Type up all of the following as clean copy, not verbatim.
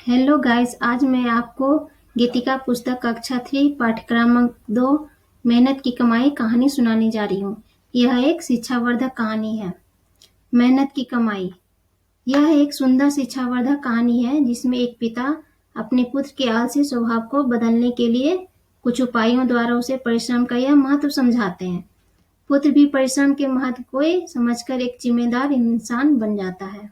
Hello guys, आज मैं आपको गीतिका पुस्तक कक्षा 3 पाठ्यक्रमांक 2 मेहनत की कमाई कहानी सुनाने जा रही हूँ। यह एक शिक्षावर्धक कहानी है। मेहनत की कमाई। यह एक सुंदर शिक्षावर्धक कहानी है जिसमें एक पिता अपने पुत्र के आलसी स्वभाव को बदलने के लिए कुछ उपायों द्वारा उसे परिश्रम का यह महत्व समझाते हैं। पुत्र भी परिश्रम के महत्व को समझकर एक जिम्मेदार इंसान बन जाता है।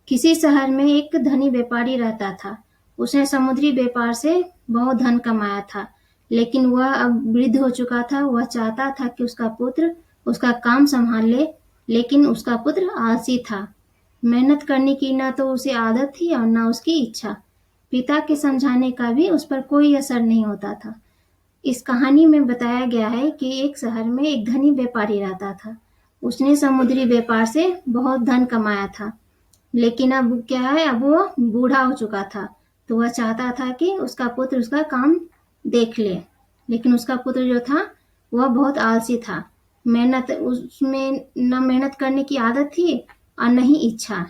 किसी शहर में एक धनी व्यापारी रहता था। उसने समुद्री व्यापार से बहुत धन कमाया था, लेकिन वह अब वृद्ध हो चुका था। वह चाहता था कि उसका पुत्र उसका काम संभाल ले, लेकिन उसका पुत्र आलसी था। मेहनत करने की न तो उसे आदत थी और न उसकी इच्छा। पिता के समझाने का भी उस पर कोई असर नहीं होता था। इस कहानी में बताया गया है कि एक शहर में एक धनी व्यापारी रहता था। उसने समुद्री व्यापार से बहुत धन कमाया था, लेकिन अब क्या है, अब वो बूढ़ा हो चुका था। तो वह चाहता था कि उसका पुत्र उसका काम देख ले, लेकिन उसका पुत्र जो था वह बहुत आलसी था। मेहनत उसमें न मेहनत करने की आदत थी और न ही इच्छा।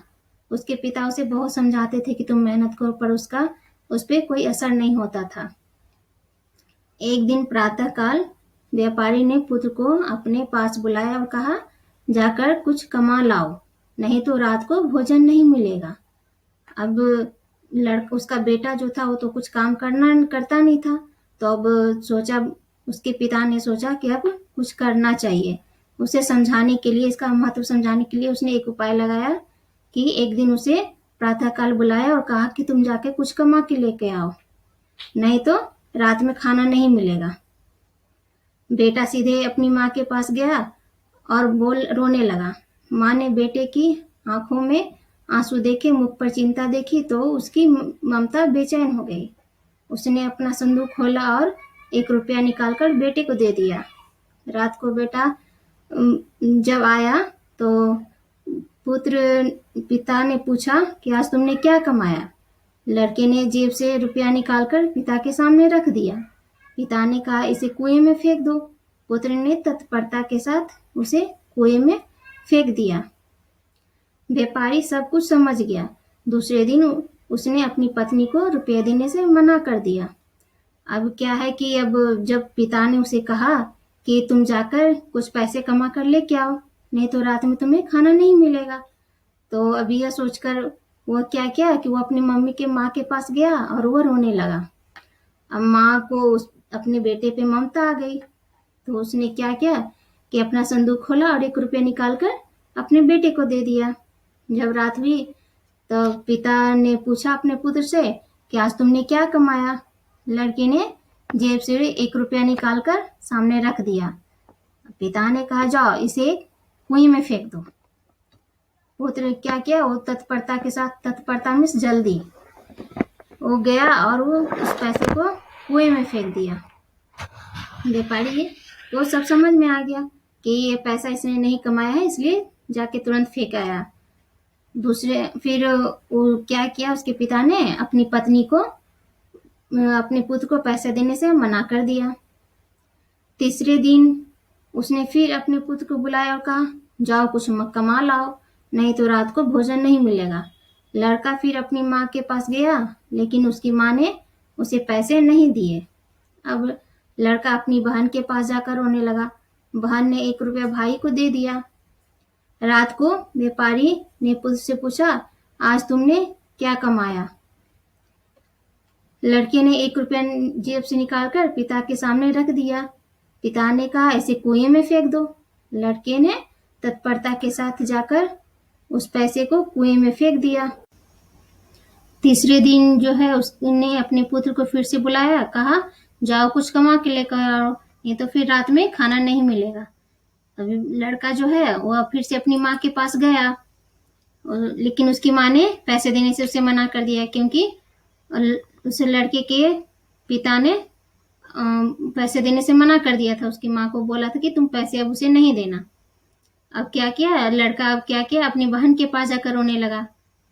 उसके पिता उसे बहुत समझाते थे कि तुम मेहनत करो, पर उसका उस पर कोई असर नहीं होता था। एक दिन प्रातःकाल व्यापारी ने पुत्र को अपने पास बुलाया और कहा, जाकर कुछ कमा लाओ, नहीं तो रात को भोजन नहीं मिलेगा। अब लड़का उसका बेटा जो था वो तो कुछ काम करता नहीं था। तो अब सोचा, उसके पिता ने सोचा कि अब कुछ करना चाहिए। उसे समझाने के लिए, इसका महत्व समझाने के लिए उसने एक उपाय लगाया कि एक दिन उसे प्रातःकाल बुलाया और कहा कि तुम जाके कुछ कमा के लेके आओ, नहीं तो रात में खाना नहीं मिलेगा। बेटा सीधे अपनी माँ के पास गया और रोने लगा। माँ ने बेटे की आंखों में आंसू देखे, मुख पर चिंता देखी तो उसकी ममता बेचैन हो गई। उसने अपना संदूक खोला और 1 रुपया निकालकर बेटे को दे दिया। रात को बेटा जब आया तो पिता ने पूछा कि आज तुमने क्या कमाया। लड़के ने जेब से रुपया निकालकर पिता के सामने रख दिया। पिता ने कहा, इसे कुएं में फेंक दो। पुत्र ने तत्परता के साथ उसे कुएं में फेंक दिया। व्यापारी सब कुछ समझ गया। दूसरे दिन उसने अपनी पत्नी को रुपये देने से मना कर दिया। अब क्या है कि अब जब पिता ने उसे कहा कि तुम जाकर कुछ पैसे कमा कर लेके आओ, नहीं तो रात में तुम्हें खाना नहीं मिलेगा, तो अभी यह सोचकर वह क्या किया कि वो अपनी मम्मी के माँ के पास गया और वह रोने लगा। अब माँ को अपने बेटे पे ममता आ गई, तो उसने क्या किया कि अपना संदूक खोला और 1 रुपया निकालकर अपने बेटे को दे दिया। जब रात हुई तो पिता ने पूछा अपने पुत्र से कि आज तुमने क्या कमाया। लड़के ने जेब से 1 रुपया निकालकर सामने रख दिया। पिता ने कहा, जाओ इसे कुएं में फेंक दो। पुत्र क्या किया, वो तत्परता के साथ, तत्परता मीन्स जल्दी, वो गया और वो उस पैसे को कुएं में फेंक दिया। व्यापारी वो सब समझ में आ गया कि ये पैसा इसने नहीं कमाया है, इसलिए जाके तुरंत फेंक आया। फिर वो क्या किया, उसके पिता ने अपनी पत्नी को अपने पुत्र को पैसे देने से मना कर दिया। तीसरे दिन उसने फिर अपने पुत्र को बुलाया और कहा, जाओ कुछ कमा लाओ, नहीं तो रात को भोजन नहीं मिलेगा। लड़का फिर अपनी माँ के पास गया, लेकिन उसकी माँ ने उसे पैसे नहीं दिए। अब लड़का अपनी बहन के पास जाकर रोने लगा। बहन ने 1 रुपया भाई को दे दिया। रात को व्यापारी ने पुत्र से पूछा, आज तुमने क्या कमाया। लड़के ने 1 रुपया जेब से निकालकर पिता के सामने रख दिया। पिता ने कहा, इसे कुएं में फेंक दो। लड़के ने तत्परता के साथ जाकर उस पैसे को कुएं में फेंक दिया। तीसरे दिन जो है उसने अपने पुत्र को फिर से बुलाया, कहा, जाओ कुछ कमा के लेकर आओ, नहीं तो फिर रात में खाना नहीं मिलेगा। अभी लड़का जो है वह फिर से अपनी माँ के पास गया, लेकिन उसकी माँ ने पैसे देने से उसे मना कर दिया, क्योंकि उस लड़के के पिता ने पैसे देने से मना कर दिया था। उसकी माँ को बोला था कि तुम पैसे अब उसे नहीं देना। अब क्या किया लड़का, अब क्या किया, अपनी बहन के पास जाकर रोने लगा।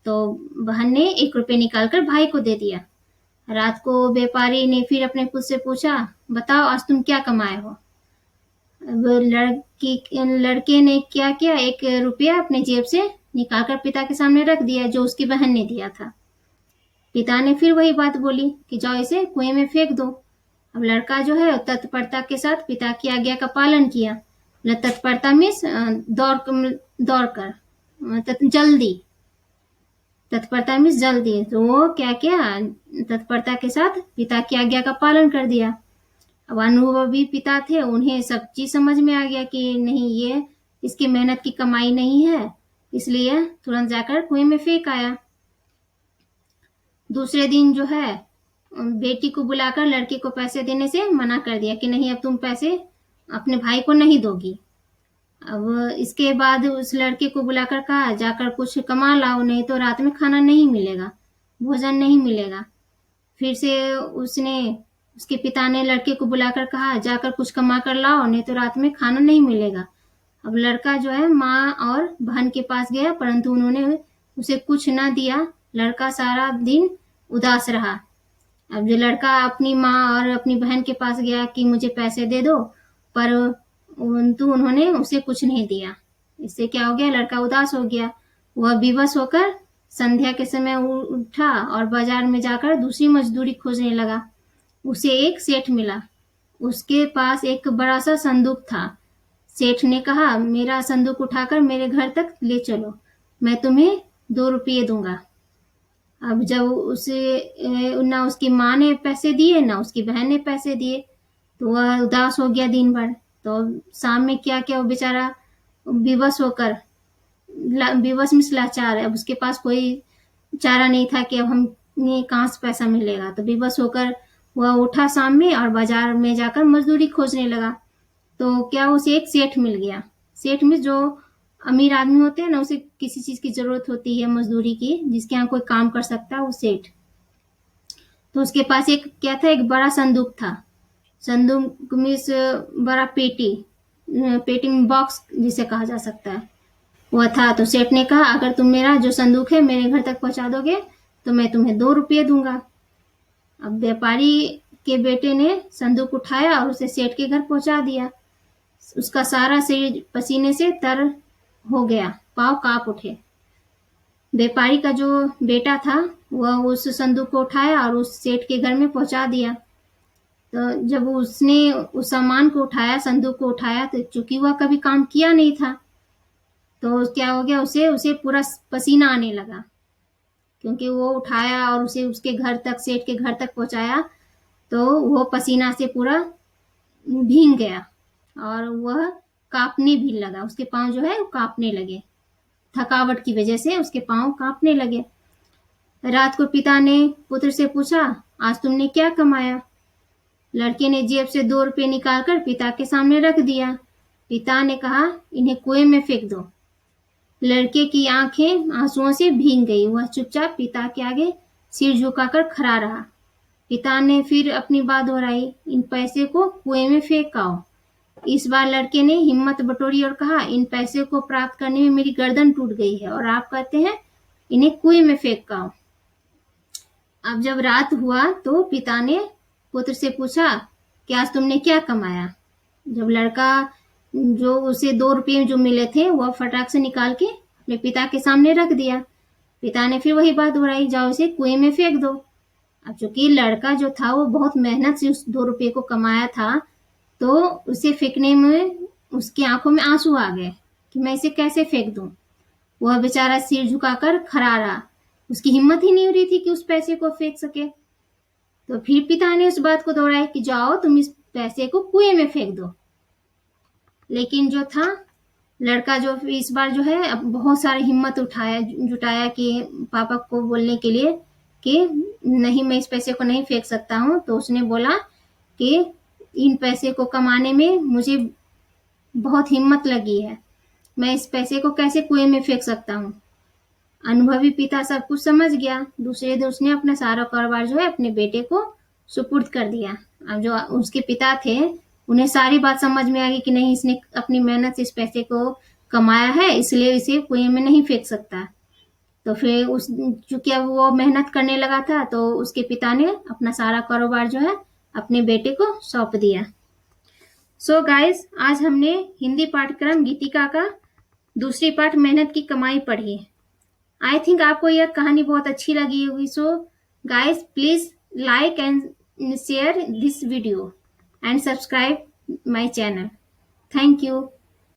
तो बहन ने 1 रुपया निकालकर भाई को दे दिया। रात को व्यापारी ने फिर अपने पुत्र से पूछा, बताओ आज तुम क्या कमाए हो। अब लड़के ने क्या किया, 1 रुपया अपने जेब से निकालकर पिता के सामने रख दिया, जो उसकी बहन ने दिया था। पिता ने फिर वही बात बोली कि जाओ इसे कुएं में फेंक दो। अब लड़का जो है तत्परता के साथ पिता की आज्ञा का पालन किया। तत्परता मीन्स दौड़ कर, जल्दी, तत्परता मीन्स जल्दी। तो वो क्या किया, तत्परता के साथ पिता की आज्ञा का पालन कर दिया। अब अनुभवी पिता थे, उन्हें सब चीज समझ में आ गया कि नहीं, ये इसकी मेहनत की कमाई नहीं है, इसलिए तुरंत जाकर कुएं में फेंक आया। दूसरे दिन जो है बेटी को बुलाकर लड़के को पैसे देने से मना कर दिया कि नहीं, अब तुम पैसे अपने भाई को नहीं दोगी। अब इसके बाद उस लड़के को बुलाकर कहा, जाकर कुछ कमा लाओ, नहीं तो रात में खाना नहीं मिलेगा, भोजन नहीं मिलेगा। फिर से उसके पिता ने लड़के को बुलाकर कहा, जाकर कुछ कमा कर लाओ, नहीं तो रात में खाना नहीं मिलेगा। अब लड़का जो है माँ और बहन के पास गया, परंतु उन्होंने उसे कुछ न दिया। लड़का सारा दिन उदास रहा। अब जो लड़का अपनी माँ और अपनी बहन के पास गया कि मुझे पैसे दे दो, परंतु उन्होंने उसे कुछ नहीं दिया। इससे क्या हो गया, लड़का उदास हो गया। वह विवश होकर संध्या के समय उठा और बाजार में जाकर दूसरी मजदूरी खोजने लगा। उसे एक सेठ मिला। उसके पास एक बड़ा सा संदूक था। सेठ ने कहा, मेरा संदूक उठाकर मेरे घर तक ले चलो, मैं तुम्हें 2 रुपये दूंगा। अब जब ना उसकी माँ ने पैसे दिए ना उसकी बहन ने पैसे दिए, तो वह उदास हो गया दिन भर। तो शाम में क्या क्या, वो बेचारा विवश होकर, विवश मिस लाचार है, अब उसके पास कोई चारा नहीं था कि अब हमें कहाँ से पैसा मिलेगा। तो विवश होकर वह उठा शाम में और बाजार में जाकर मजदूरी खोजने लगा। तो क्या उसे एक सेठ मिल गया। सेठ में जो अमीर आदमी होते हैं ना, उसे किसी चीज की जरूरत होती है मजदूरी की, जिसके यहाँ कोई काम कर सकता है, वो सेठ। तो उसके पास एक क्या था, एक बड़ा संदूक था। संदूक में बड़ा पेटी बॉक्स जिसे कहा जा सकता है, वह था। तो सेठ ने कहा, अगर तुम मेरा जो संदूक है मेरे घर तक पहुंचा दोगे तो मैं तुम्हें 2 रुपये दूंगा। अब व्यापारी के बेटे ने संदूक उठाया और उसे सेठ के घर पहुंचा दिया। उसका सारा शरीर पसीने से तर हो गया, पांव कांप उठे। व्यापारी का जो बेटा था वह उस संदूक को उठाया और उस सेठ के घर में पहुंचा दिया। तो जब उसने उस सामान को उठाया, संदूक को उठाया, तो चूंकि वह कभी काम किया नहीं था, तो क्या हो गया, उसे पूरा पसीना आने लगा, क्योंकि वो उठाया और उसे उसके घर तक, सेठ के घर तक पहुंचाया, तो वो पसीना से पूरा भीग गया और वह कांपने भी लगा। उसके पांव जो है वो कांपने लगे, थकावट की वजह से उसके पांव कांपने लगे। रात को पिता ने पुत्र से पूछा, आज तुमने क्या कमाया। लड़के ने जेब से 2 रुपये निकालकर पिता के सामने रख दिया। पिता ने कहा, इन्हें कुएं में फेंक दो। लड़के की आंखें आंसुओं से भीग गई। वह चुपचाप पिता के आगे सिर झुकाकर खड़ा रहा। पिता ने फिर अपनी बात दोहराई, इन पैसे को कुएं में फेंक आओ। इस बार लड़के ने हिम्मत बटोरी और कहा, इन पैसे को प्राप्त करने में मेरी गर्दन टूट गई है और आप कहते हैं इन्हें कुएं में फेंक आओ। अब जब रात हुआ तो पिता ने पुत्र से पूछा कि आज तुमने क्या कमाया। जब लड़का जो उसे 2 रुपये जो मिले थे वह फटाक से निकाल के अपने पिता के सामने रख दिया। पिता ने फिर वही बात दोहराई, जाओ इसे कुएं में फेंक दो। अब चूंकि लड़का जो था वो बहुत मेहनत से उस 2 रुपये को कमाया था, तो उसे फेंकने में उसकी आंखों में आंसू आ गए कि मैं इसे कैसे फेंक दूं। वह बेचारा सिर झुकाकर खड़ा रहा। उसकी हिम्मत ही नहीं हो रही थी कि उस पैसे को फेंक सके। तो फिर पिता ने उस बात को दोहराया कि जाओ तुम इस पैसे को कुएं में फेंक दो। लेकिन जो था लड़का, जो इस बार जो है बहुत सारी हिम्मत जुटाया कि पापा को बोलने के लिए कि नहीं, मैं इस पैसे को नहीं फेंक सकता हूँ। तो उसने बोला कि इन पैसे को कमाने में मुझे बहुत हिम्मत लगी है, मैं इस पैसे को कैसे कुएं में फेंक सकता हूँ। अनुभवी पिता सब कुछ समझ गया। दूसरे दिन उसने अपना सारा कारोबार जो है अपने बेटे को सुपुर्द कर दिया। अब जो उसके पिता थे उन्हें सारी बात समझ में आ गई कि नहीं, इसने अपनी मेहनत से इस पैसे को कमाया है, इसलिए इसे कुएं में नहीं फेंक सकता। तो फिर चूंकि अब वो मेहनत करने लगा था, तो उसके पिता ने अपना सारा कारोबार जो है अपने बेटे को सौंप दिया। सो गाइस, आज हमने हिंदी पाठ्यक्रम गीतिका का दूसरी पाठ मेहनत की कमाई पढ़ी। आई थिंक आपको यह कहानी बहुत अच्छी लगी होगी। सो Guys, please like and share this video and subscribe my channel. Thank you.